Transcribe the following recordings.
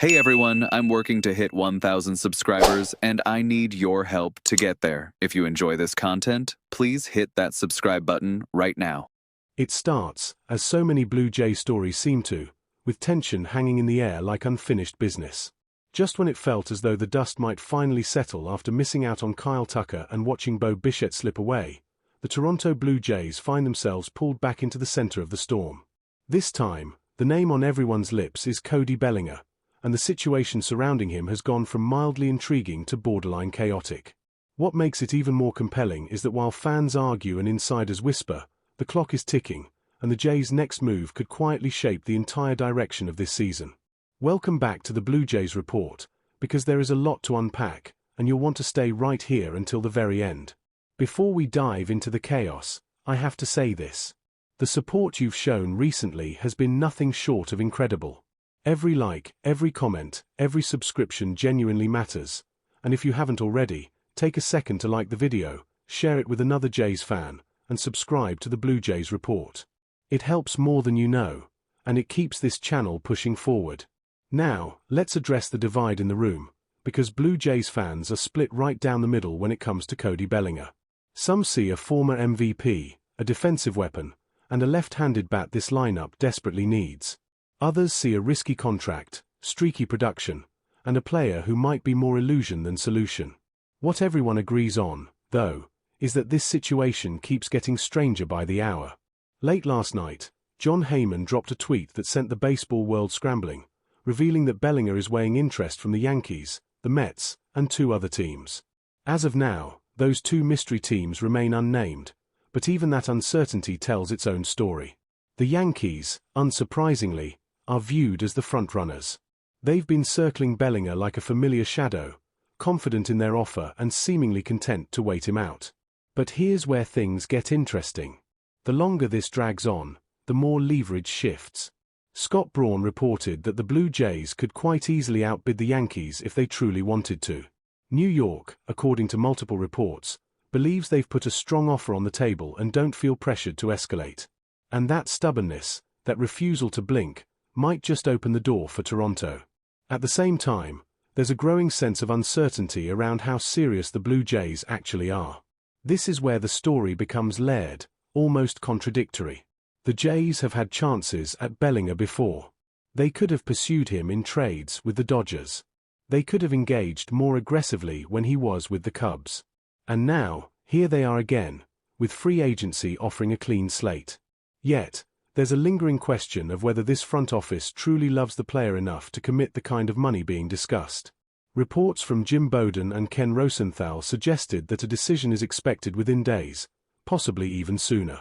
Hey everyone, I'm working to hit 1,000 subscribers and I need your help to get there. If you enjoy this content, please hit that subscribe button right now. It starts, as so many Blue Jay stories seem to, with tension hanging in the air like unfinished business. Just when it felt as though the dust might finally settle after missing out on Kyle Tucker and watching Bo Bichette slip away, the Toronto Blue Jays find themselves pulled back into the center of the storm. This time, the name on everyone's lips is Cody Bellinger, and the situation surrounding him has gone from mildly intriguing to borderline chaotic. What makes it even more compelling is that while fans argue and insiders whisper, the clock is ticking, and the Jays' next move could quietly shape the entire direction of this season. Welcome back to the Blue Jays Report, because there is a lot to unpack, and you'll want to stay right here until the very end. Before we dive into the chaos, I have to say this. The support you've shown recently has been nothing short of incredible. Every like, every comment, every subscription genuinely matters, and if you haven't already, take a second to like the video, share it with another Jays fan, and subscribe to the Blue Jays Report. It helps more than you know, and it keeps this channel pushing forward. Now, let's address the divide in the room, because Blue Jays fans are split right down the middle when it comes to Cody Bellinger. Some see a former MVP, a defensive weapon, and a left-handed bat this lineup desperately needs. Others see a risky contract, streaky production, and a player who might be more illusion than solution. What everyone agrees on, though, is that this situation keeps getting stranger by the hour. Late last night, Jon Heyman dropped a tweet that sent the baseball world scrambling, revealing that Bellinger is weighing interest from the Yankees, the Mets, and 2 other teams. As of now, those 2 mystery teams remain unnamed, but even that uncertainty tells its own story. The Yankees, unsurprisingly, are viewed as the frontrunners. They've been circling Bellinger like a familiar shadow, confident in their offer and seemingly content to wait him out. But here's where things get interesting. The longer this drags on, the more leverage shifts. Scott Braun reported that the Blue Jays could quite easily outbid the Yankees if they truly wanted to. New York, according to multiple reports, believes they've put a strong offer on the table and don't feel pressured to escalate. And that stubbornness, that refusal to blink, might just open the door for Toronto. At the same time, there's a growing sense of uncertainty around how serious the Blue Jays actually are. This is where the story becomes layered, almost contradictory. The Jays have had chances at Bellinger before. They could have pursued him in trades with the Dodgers. They could have engaged more aggressively when he was with the Cubs. And now, here they are again, with free agency offering a clean slate. Yet, there's a lingering question of whether this front office truly loves the player enough to commit the kind of money being discussed. Reports from Jim Bowden and Ken Rosenthal suggested that a decision is expected within days, possibly even sooner.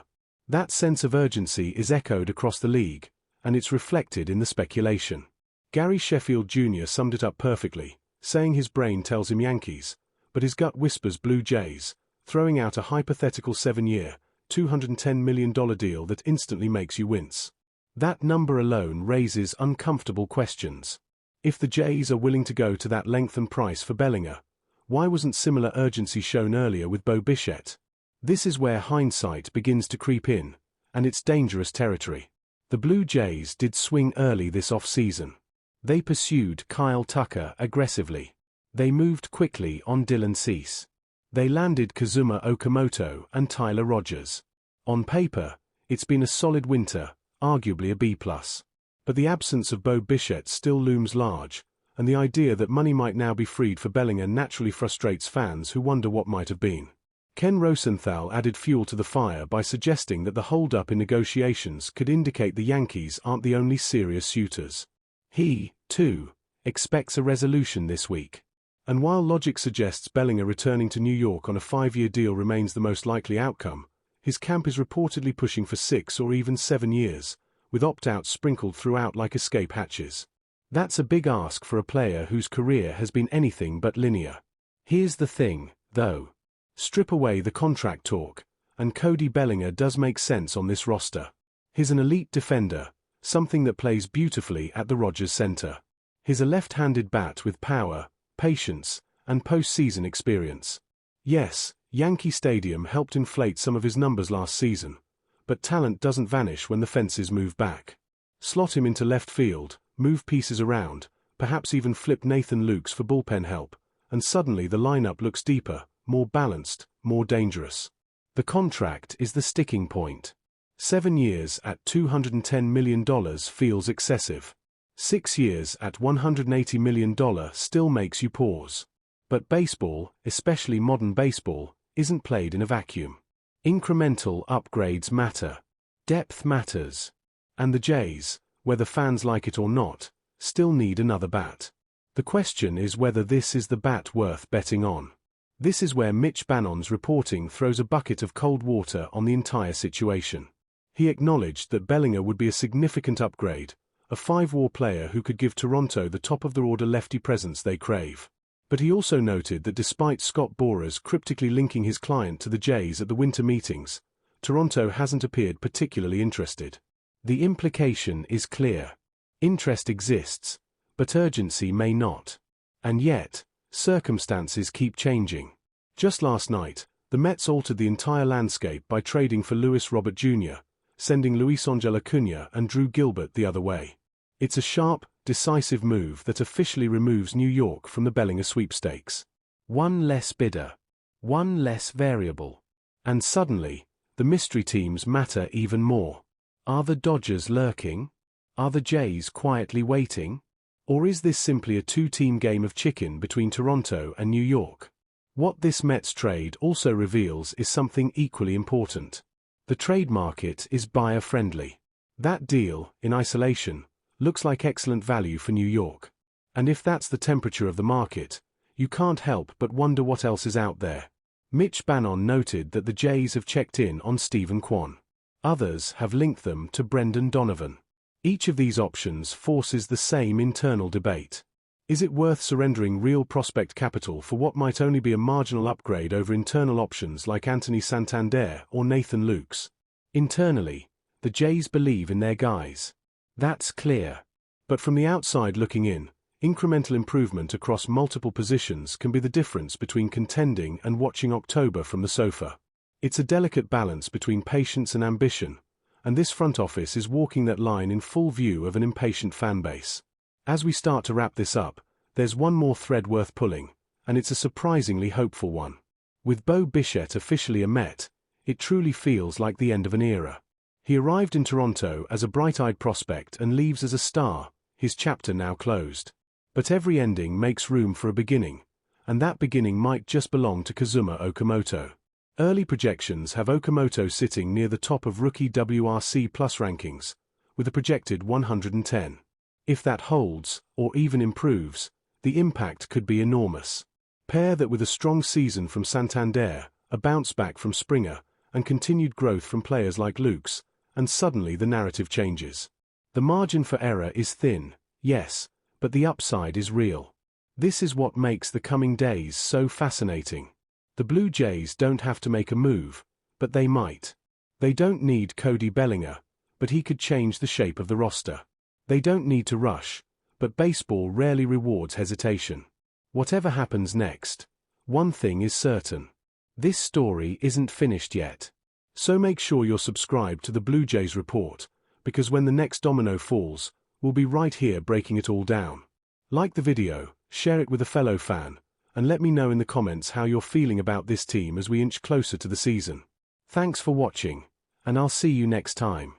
That sense of urgency is echoed across the league, and it's reflected in the speculation. Gary Sheffield Jr. summed it up perfectly, saying his brain tells him Yankees, but his gut whispers Blue Jays, throwing out a hypothetical 7-year, $210 million deal that instantly makes you wince. That number alone raises uncomfortable questions. If the Jays are willing to go to that length and price for Bellinger, why wasn't similar urgency shown earlier with Bo Bichette? This is where hindsight begins to creep in, and it's dangerous territory. The Blue Jays did swing early this offseason. They pursued Kyle Tucker aggressively. They moved quickly on Dylan Cease. They landed Kazuma Okamoto and Tyler Rogers. On paper, it's been a solid winter, arguably a B+. But the absence of Bo Bichette still looms large, and the idea that money might now be freed for Bellinger naturally frustrates fans who wonder what might have been. Ken Rosenthal added fuel to the fire by suggesting that the hold-up in negotiations could indicate the Yankees aren't the only serious suitors. He, too, expects a resolution this week. And while logic suggests Bellinger returning to New York on a 5-year deal remains the most likely outcome, his camp is reportedly pushing for 6 or even 7 years, with opt-outs sprinkled throughout like escape hatches. That's a big ask for a player whose career has been anything but linear. Here's the thing, though. Strip away the contract talk, and Cody Bellinger does make sense on this roster. He's an elite defender, something that plays beautifully at the Rogers Center. He's a left-handed bat with power, patience, and postseason experience. Yes, Yankee Stadium helped inflate some of his numbers last season, but talent doesn't vanish when the fences move back. Slot him into left field, move pieces around, perhaps even flip Nathan Lukes for bullpen help, and suddenly the lineup looks deeper, more balanced, more dangerous. The contract is the sticking point. 7 years at $210 million feels excessive. 6 years at $180 million still makes you pause. But baseball, especially modern baseball, isn't played in a vacuum. Incremental upgrades matter. Depth matters. And the Jays, whether fans like it or not, still need another bat. The question is whether this is the bat worth betting on. This is where Mitch Bannon's reporting throws a bucket of cold water on the entire situation. He acknowledged that Bellinger would be a significant upgrade, a 5-WAR player who could give Toronto the top-of-the-order lefty presence they crave. But he also noted that despite Scott Boras cryptically linking his client to the Jays at the winter meetings, Toronto hasn't appeared particularly interested. The implication is clear. Interest exists, but urgency may not. And yet, circumstances keep changing. Just last night, the Mets altered the entire landscape by trading for Luis Robert Jr., sending Luis Angel Acuna and Drew Gilbert the other way. It's a sharp, decisive move that officially removes New York from the Bellinger sweepstakes. One less bidder. One less variable. And suddenly, the mystery teams matter even more. Are the Dodgers lurking? Are the Jays quietly waiting? Or is this simply a 2-team game of chicken between Toronto and New York? What this Mets trade also reveals is something equally important. The trade market is buyer-friendly. That deal, in isolation, looks like excellent value for New York. And if that's the temperature of the market, you can't help but wonder what else is out there. Mitch Bannon noted that the Jays have checked in on Stephen Kwan. Others have linked them to Brendan Donovan. Each of these options forces the same internal debate. Is it worth surrendering real prospect capital for what might only be a marginal upgrade over internal options like Anthony Santander or Nathan Lukes? Internally, the Jays believe in their guys. That's clear. But from the outside looking in, incremental improvement across multiple positions can be the difference between contending and watching October from the sofa. It's a delicate balance between patience and ambition, and this front office is walking that line in full view of an impatient fan base. As we start to wrap this up, there's one more thread worth pulling, and it's a surprisingly hopeful one. With Bo Bichette officially a Met, it truly feels like the end of an era. He arrived in Toronto as a bright-eyed prospect and leaves as a star, his chapter now closed. But every ending makes room for a beginning, and that beginning might just belong to Kazuma Okamoto. Early projections have Okamoto sitting near the top of rookie WRC Plus rankings, with a projected 110. If that holds, or even improves, the impact could be enormous. Pair that with a strong season from Santander, a bounce back from Springer, and continued growth from players like Lukes, and suddenly the narrative changes. The margin for error is thin, yes, but the upside is real. This is what makes the coming days so fascinating. The Blue Jays don't have to make a move, but they might. They don't need Cody Bellinger, but he could change the shape of the roster. They don't need to rush, but baseball rarely rewards hesitation. Whatever happens next, one thing is certain. This story isn't finished yet. So make sure you're subscribed to the Blue Jays Report, because when the next domino falls, we'll be right here breaking it all down. Like the video, share it with a fellow fan, and let me know in the comments how you're feeling about this team as we inch closer to the season. Thanks for watching, and I'll see you next time.